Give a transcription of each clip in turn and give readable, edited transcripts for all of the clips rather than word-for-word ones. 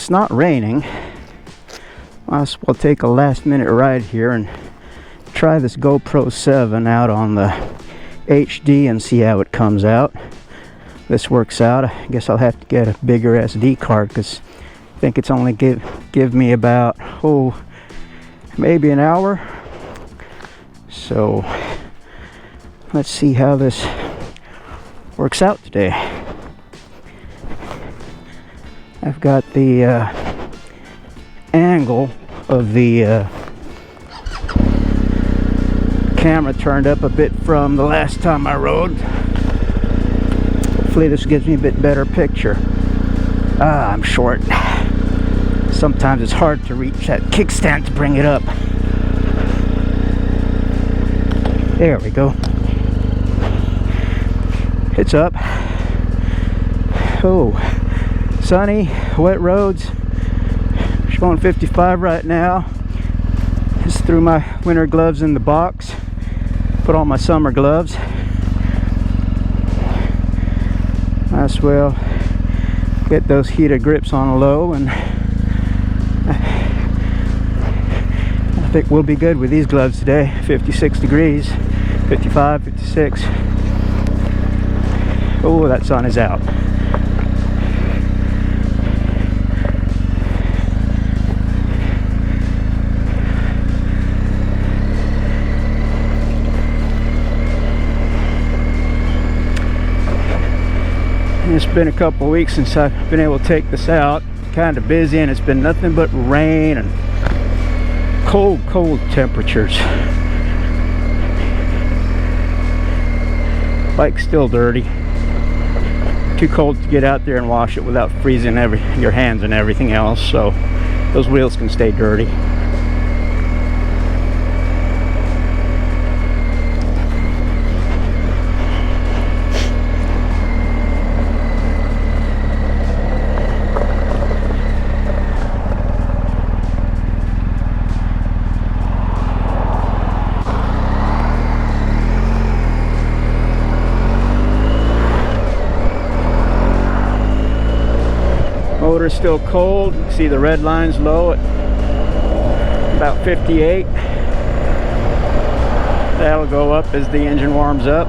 it's not raining, might as well take a last minute ride here and try this GoPro 7 out on the HD and see how it comes out. This works out. I guess I'll have to get a bigger SD card because I think it's only give me about maybe an hour. So let's see how this works out today. I've got the angle of the camera turned up a bit from the last time I rode. Hopefully this gives me a bit better picture. I'm short. Sometimes it's hard to reach that kickstand to bring it up. There we go. It's up. Oh, sunny, wet roads. Showing 55 right now. Just threw my winter gloves in the box. Put on my summer gloves. Might as well get those heated grips on low, and I think we'll be good with these gloves today. 56 degrees, 55, 56. Oh, that sun is out. It's been a couple of weeks since I've been able to take this out. Kind of busy, and it's been nothing but rain and cold temperatures. Bike's still dirty. Too cold to get out there and wash it without freezing your hands and everything else, so those wheels can stay dirty. Motor's still cold. You can see the red line's low at about 58. That'll go up as the engine warms up.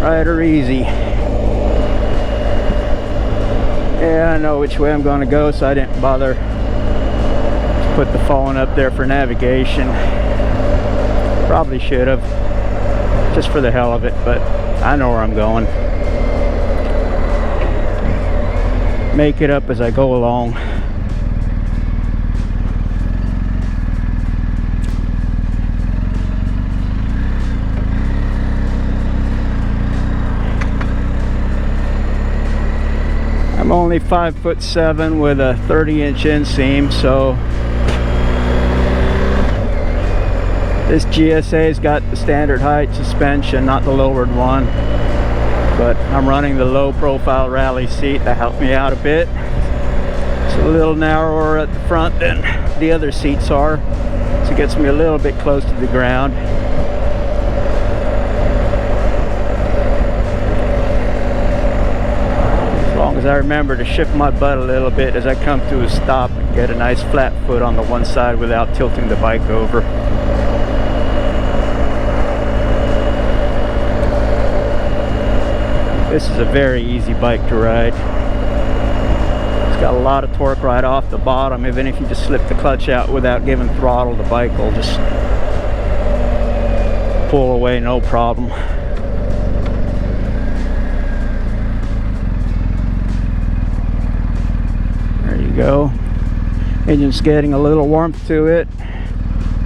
Ride her easy. Yeah, I know which way I'm going to go, so I didn't bother to put the phone up there for navigation. Probably should have, just for the hell of it, but I know where I'm going. Make it up as I go along. I'm only 5'7" with a 30-inch inseam, so this GSA's got the standard height suspension, not the lowered one. But I'm running the low profile rally seat. That helped me out a bit. It's a little narrower at the front than the other seats are, so it gets me a little bit close to the ground. As long as I remember to shift my butt a little bit as I come to a stop and get a nice flat foot on the one side without tilting the bike over. This is a very easy bike to ride. It's got a lot of torque right off the bottom. Even if you just slip the clutch out without giving throttle, the bike will just pull away, no problem. There you go. Engine's getting a little warmth to it.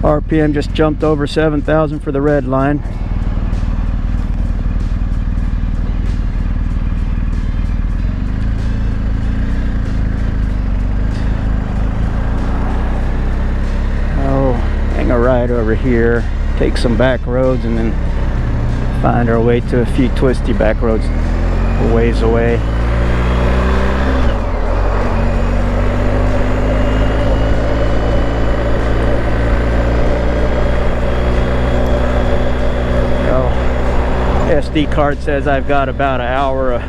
RPM just jumped over 7,000 for the red line. Ride over here, take some back roads, and then find our way to a few twisty back roads a ways away. SD card says I've got about an hour of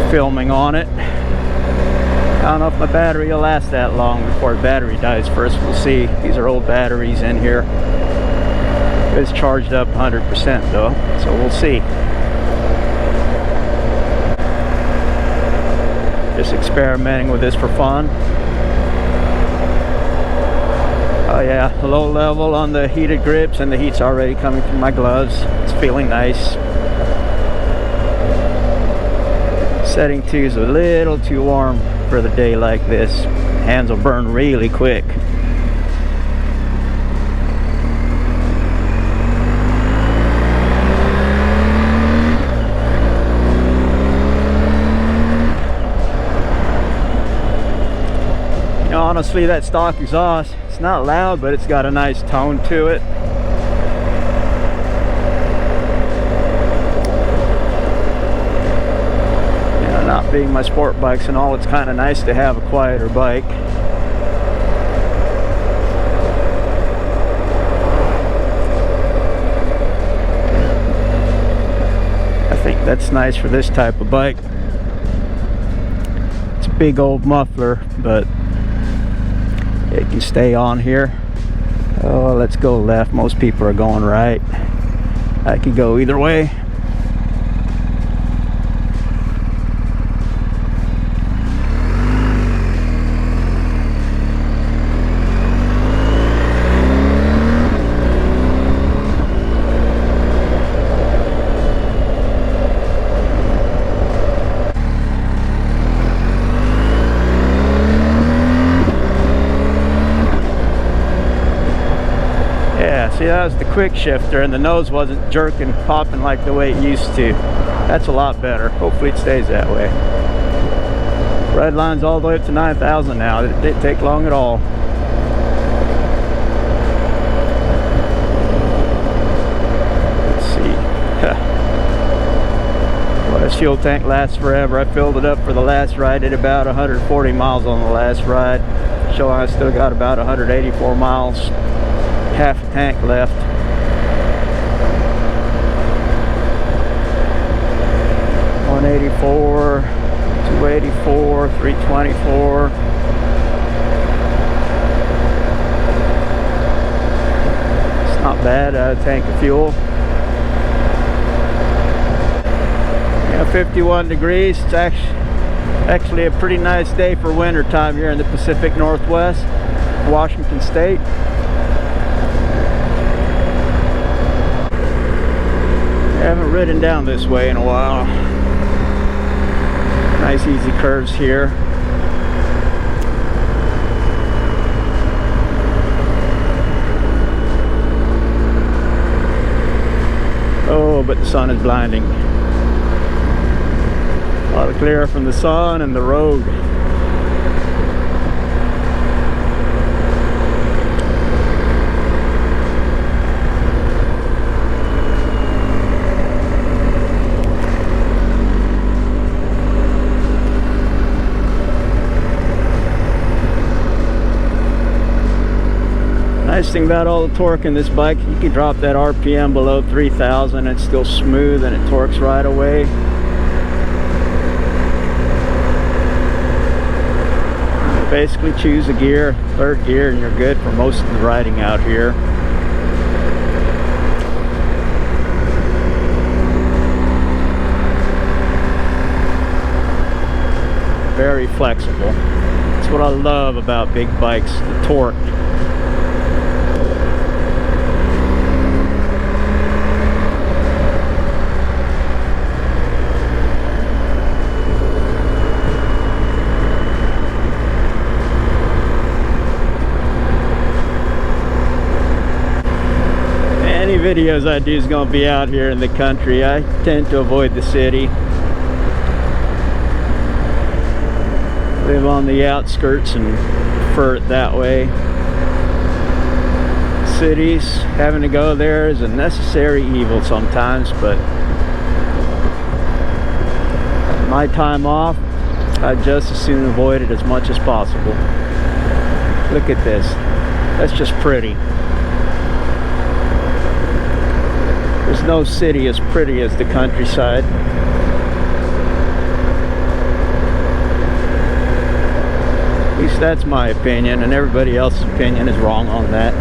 filming on it. I don't know if my battery will last that long before the battery dies first. We'll see. These are old batteries in here. It's charged up 100% though, so we'll see. Just experimenting with this for fun. Oh yeah, low level on the heated grips, and the heat's already coming through my gloves. It's feeling nice. Setting 2 is a little too warm for the day like this. Hands will burn really quick. You know, honestly, that stock exhaust, it's not loud, but it's got a nice tone to it. Not being my sport bikes and all, it's kind of nice to have a quieter bike. I think that's nice for this type of bike. It's a big old muffler, but it can stay on here. Oh, let's go left. Most people are going right. I could go either way. See, that was the quick shifter, and the nose wasn't jerking, popping like the way it used to. That's a lot better. Hopefully it stays that way. Red line's all the way up to 9,000 now. It didn't take long at all. Let's see. Well, this fuel tank lasts forever. I filled it up for the last ride. Did about 140 miles on the last ride. Showing I still got about 184 miles. Half a tank left. $184, $284, $324. It's not bad. A tank of fuel. Yeah, 51 degrees. It's actually a pretty nice day for winter time here in the Pacific Northwest, Washington State. I haven't ridden down this way in a while. Nice easy curves here. Oh, but the sun is blinding. A lot of glare from the sun and the road. Nice thing about all the torque in this bike, you can drop that RPM below 3,000, it's still smooth and it torques right away. You basically choose a gear, third gear, and you're good for most of the riding out here. Very flexible. That's what I love about big bikes, the torque. Videos I do is going to be out here in the country. I tend to avoid the city. Live on the outskirts and prefer it that way. Cities, having to go there is a necessary evil sometimes, but my time off, I'd just as soon avoid it as much as possible. Look at this. That's just pretty. There's no city as pretty as the countryside. At least that's my opinion, and everybody else's opinion is wrong on that.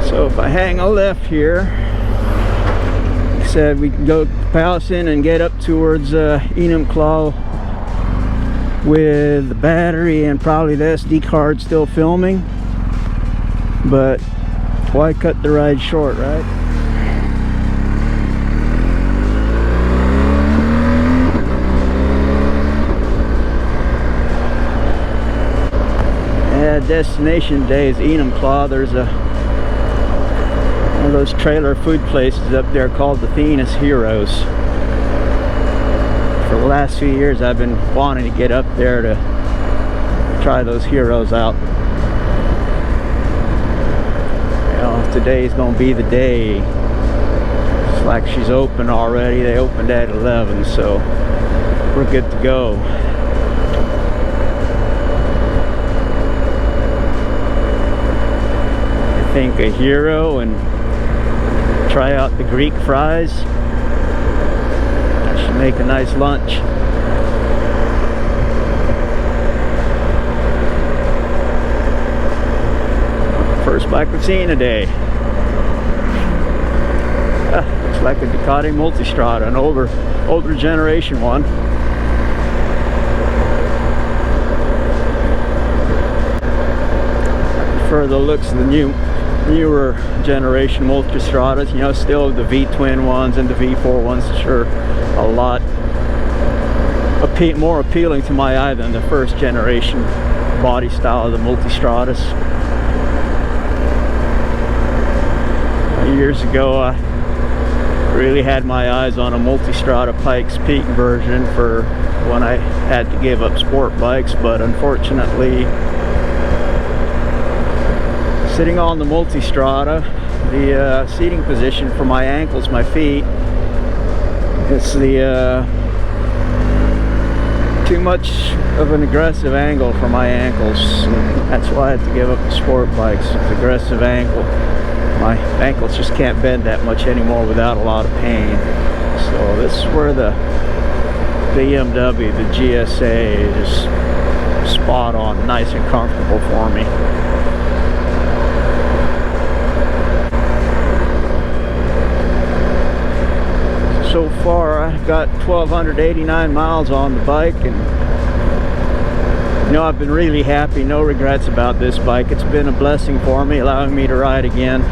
So if I hang a left here, like I said, we can go Powson and get up towards Enumclaw with the battery and probably the SD card still filming. But why cut the ride short, right? Yeah, destination day is Enumclaw. There's one of those trailer food places up there called the Venus Heroes. For the last few years I've been wanting to get up there to try those heroes out. You know, today's gonna be the day. It's like she's open already. They opened at 11, so we're good to go. I think a hero and try out the Greek fries. That should make a nice lunch. First bike we've seen today. Looks like a Ducati Multistrada, an older generation one. I prefer the looks of the newer generation Multistradas, you know, still the V-twin ones and the V4 ones, sure, a lot more appealing to my eye than the first generation body style of the Multistradas. Years ago, I really had my eyes on a Multistrada Pikes Peak version for when I had to give up sport bikes, but unfortunately, sitting on the Multistrada, the seating position for my ankles, my feet, it's the too much of an aggressive angle for my ankles. And that's why I had to give up the sport bikes. It's aggressive angle. My ankles just can't bend that much anymore without a lot of pain. So this is where the BMW, the GSA, is spot on, nice and comfortable for me. So far I've got 1,289 miles on the bike, and you know, I've been really happy, no regrets about this bike. It's been a blessing for me, allowing me to ride again.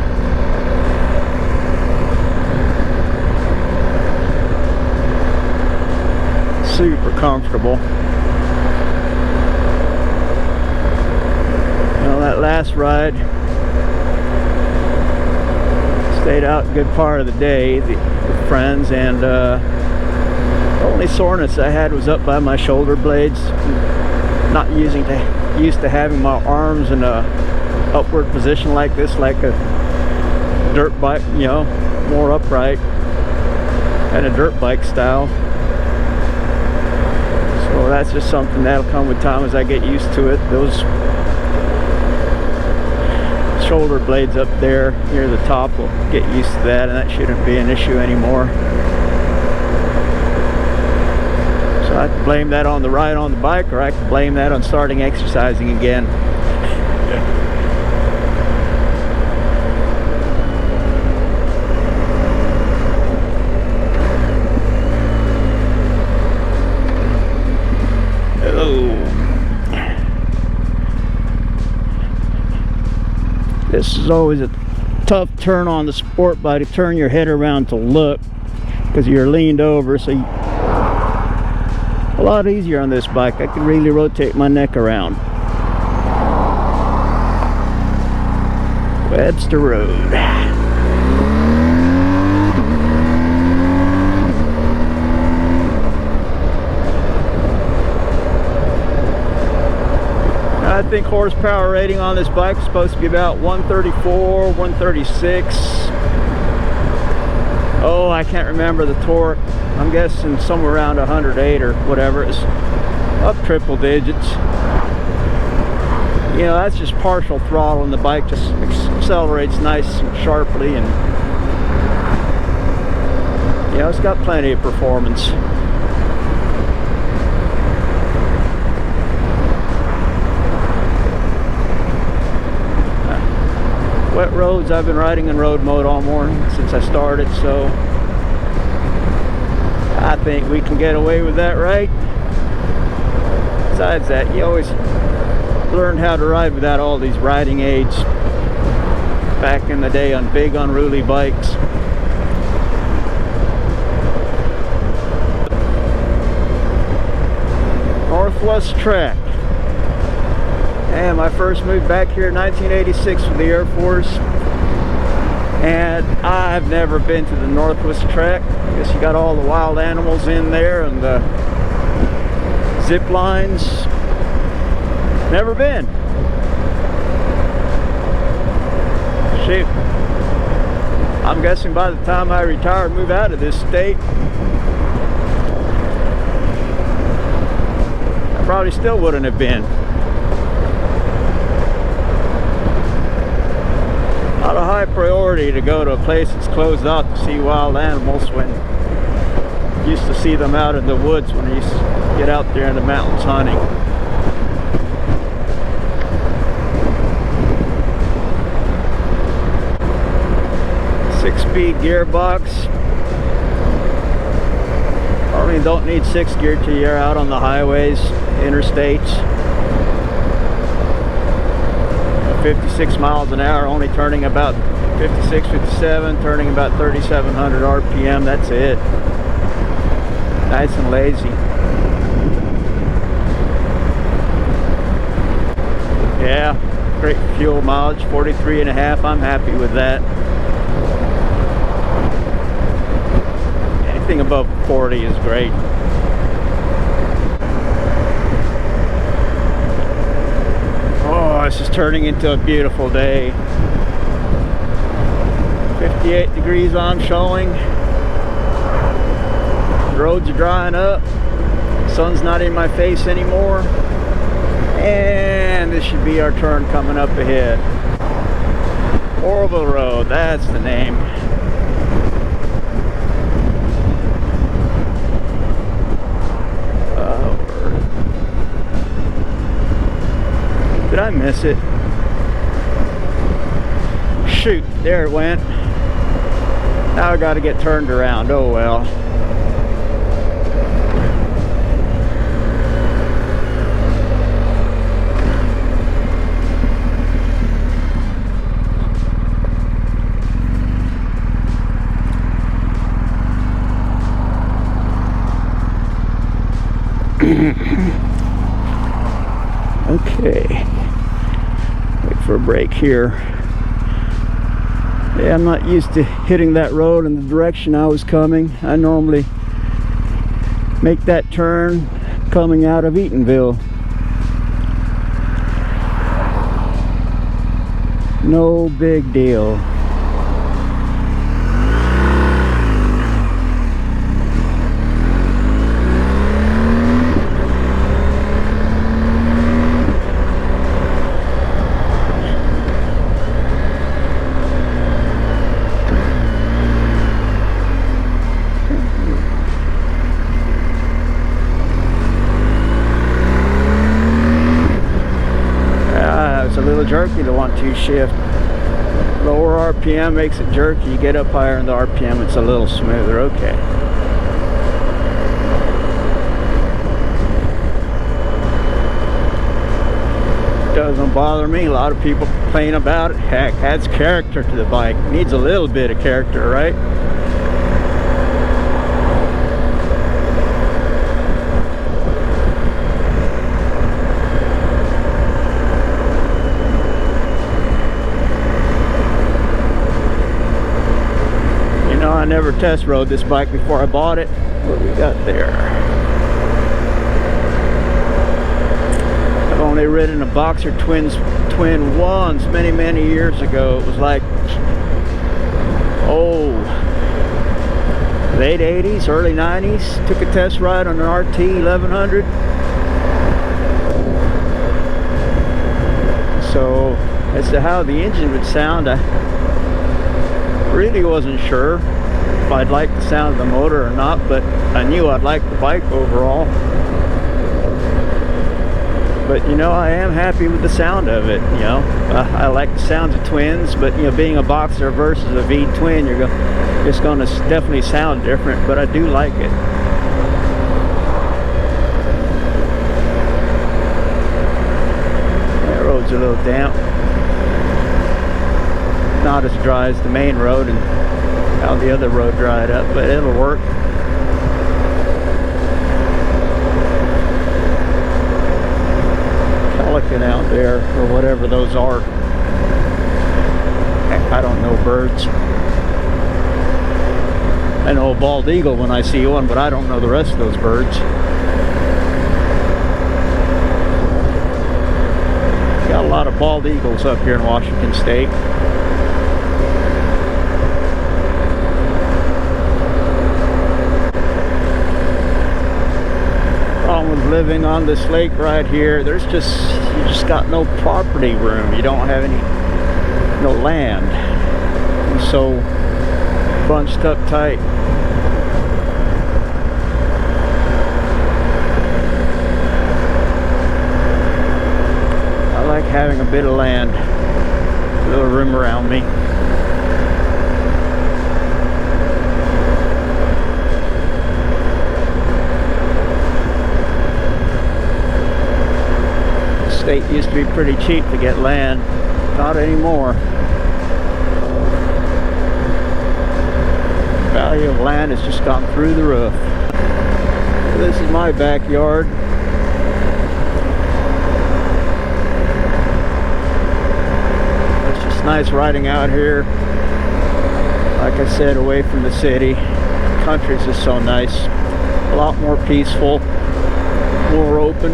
Super comfortable. You know, that last ride, stayed out a good part of the day with friends, and the only soreness I had was up by my shoulder blades. Not used to having my arms in a upward position like this, like a dirt bike, you know, more upright and a dirt bike style. So that's just something that'll come with time as I get used to it. Those shoulder blades up there near the top will get used to that, and that shouldn't be an issue anymore. So I can blame that on the ride on the bike, or I can blame that on starting exercising again. This is always a tough turn on the sport bike, to turn your head around to look, because you're leaned over. So a lot easier on this bike. I can really rotate my neck around. Webster Road. I think horsepower rating on this bike is supposed to be about 134, 136. Oh, I can't remember the torque. I'm guessing somewhere around 108 or whatever. It's up triple digits. You know, that's just partial throttle, and the bike just accelerates nice and sharply, and you know, it's got plenty of performance. Wet roads, I've been riding in road mode all morning since I started, so I think we can get away with that, right? Besides that, you always learned how to ride without all these riding aids back in the day on big unruly bikes. Northwest Track. And I first moved back here in 1986 with the Air Force, and I've never been to the Northwest Track. I guess you got all the wild animals in there and the zip lines. Never been. Shoot. I'm guessing by the time I retire and move out of this state, I probably still wouldn't have been. Not a high priority to go to a place that's closed off to see wild animals, when I used to see them out in the woods when I used to get out there in the mountains hunting. 6-speed gearbox. Probably don't need 6 gear till you're out on the highways, interstates. 56 miles an hour, only turning about 56, 57, turning about 3,700 RPM. That's it. Nice and lazy. Yeah, great fuel mileage, 43.5. I'm happy with that. Anything above 40 is great. This is turning into a beautiful day. 58 degrees on showing. The roads are drying up. Sun's not in my face anymore. And this should be our turn coming up ahead. Orville Road, that's the name. Did I miss it? Shoot, there it went. Now I gotta get turned around. Oh well. Okay. Wait for a break here. Yeah, I'm not used to hitting that road in the direction I was coming. I normally make that turn coming out of Eatonville. No big deal. Jerky to 1-2 shift. Lower RPM makes it jerky. You get up higher in the RPM, it's a little smoother. Okay. Doesn't bother me. A lot of people complain about it. Heck, adds character to the bike. Needs a little bit of character, right? I never test rode this bike before I bought it. What we got there? I've only only ridden a Boxer twin once many years ago. It was like, oh, late 80s, early 90s. Took a test ride on an RT 1100. So as to how the engine would sound, I really wasn't sure if I'd like the sound of the motor or not, but I knew I'd like the bike overall. But you know, I am happy with the sound of it. You know, I like the sounds of twins, but you know, being a Boxer versus a V twin, it's going to definitely sound different, but I do like it. That road's a little damp, not as dry as the main road and how the other road dried up, but it'll work. Pelican out there, or whatever those are. I don't know birds. I know a bald eagle when I see one, but I don't know the rest of those birds. Got a lot of bald eagles up here in Washington State. With living on this lake right here, you just got no property room. You don't have no land. And so bunched up tight. I like having a bit of land, a little room around me. State used to be pretty cheap to get land, not anymore. Value of land has just gone through the roof. This is my backyard. It's just nice riding out here. Like I said, away from the city. The country's just so nice. A lot more peaceful, more open.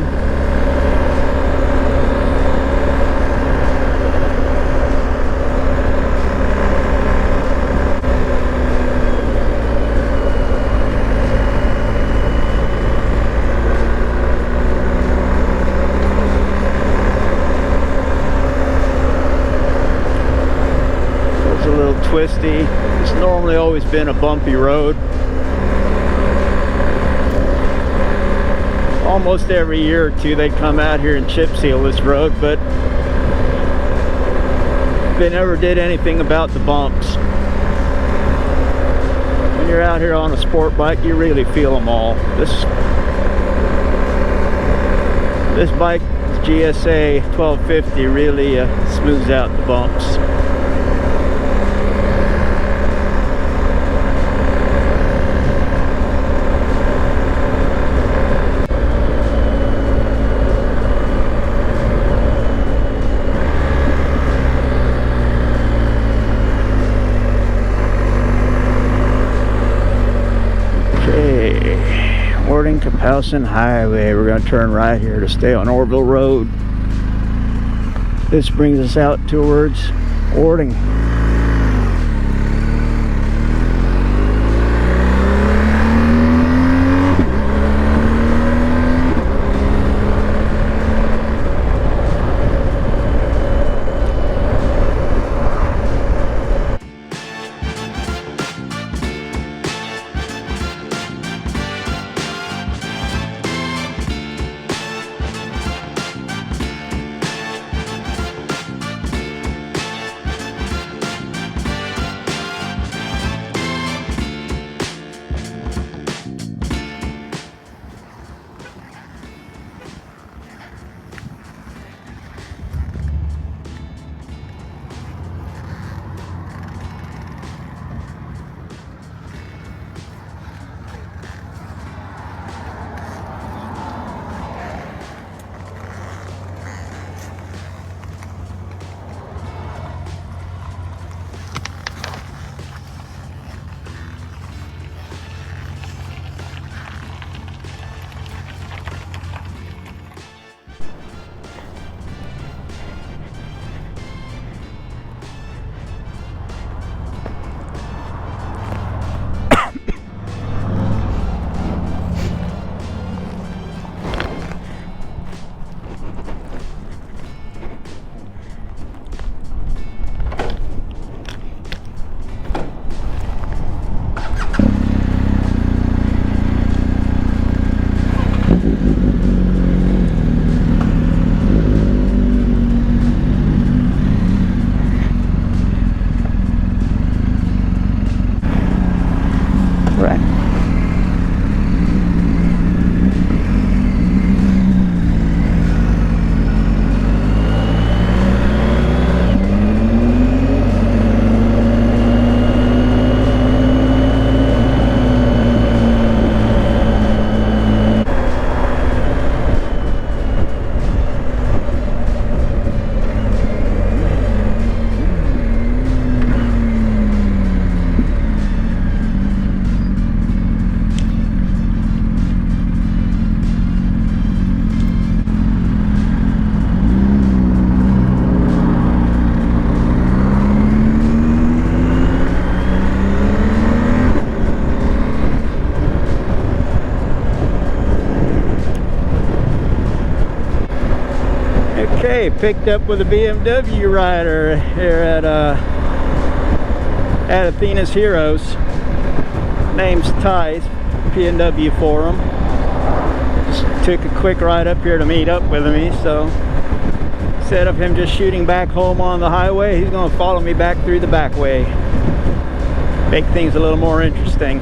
Twisty. It's normally always been a bumpy road. Almost every year or two they'd come out here and chip seal this road, but they never did anything about the bumps. When you're out here on a sport bike, you really feel them all. This bike, GSA 1250, really smooths out the bumps. Kapowsin Highway. We're going to turn right here to stay on Orville Road. This brings us out towards Ording. Okay, picked up with a BMW rider here at Athena's Heroes. Name's Ty, P&W Forum. Just took a quick ride up here to meet up with me, so instead of him just shooting back home on the highway, he's going to follow me back through the back way. Make things a little more interesting.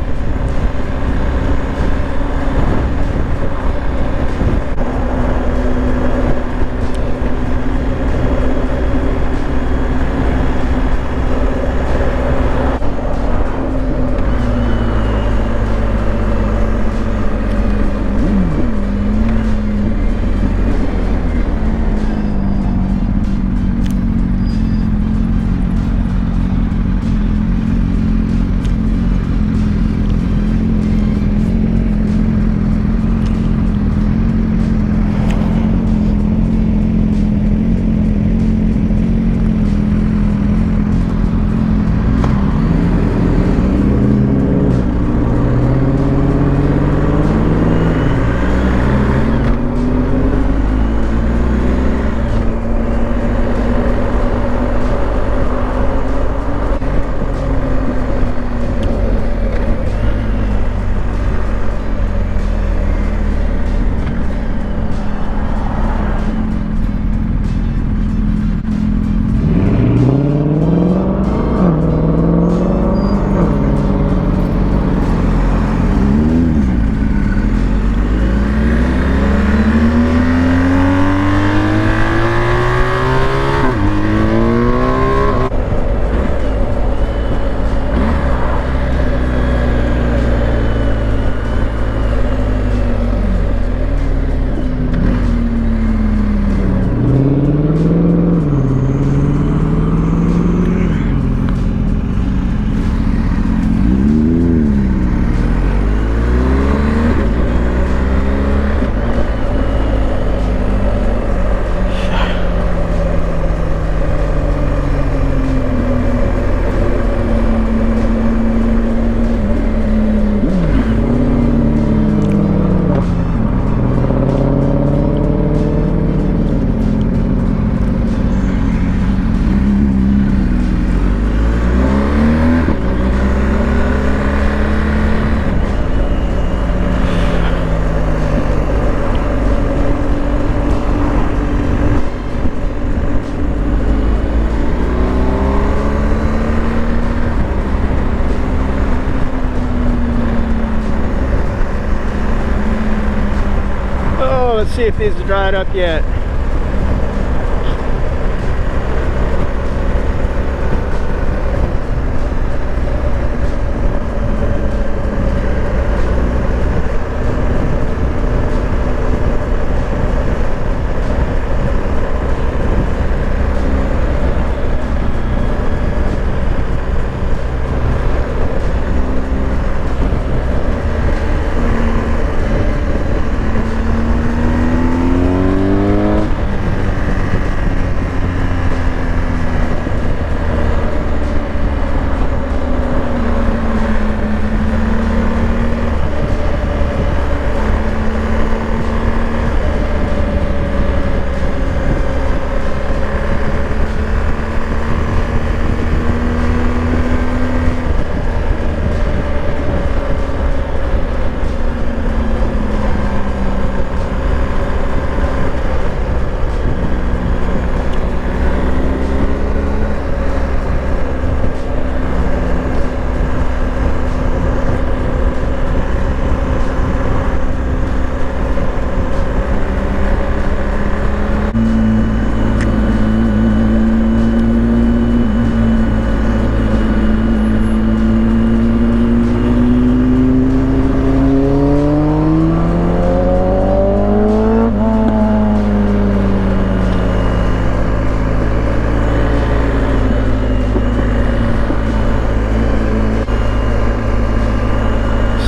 Let's see if these are dried up yet.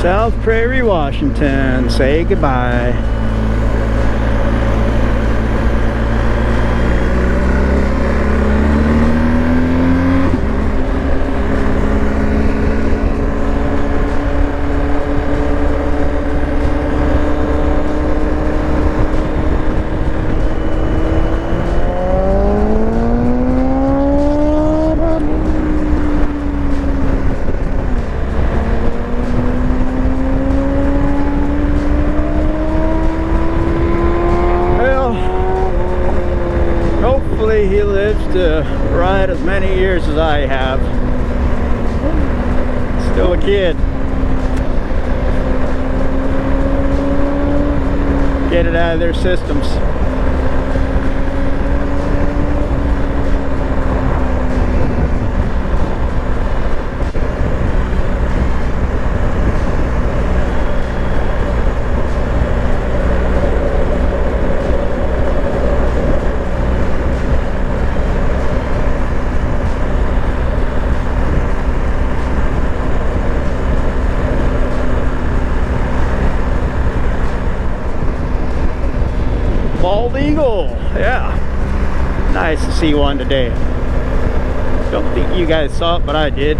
South Prairie, Washington. Say goodbye. to ride as many years as I have. Still a kid. Get it out of their systems. Bald eagle, yeah. Nice to see one today. Don't think you guys saw it, but I did.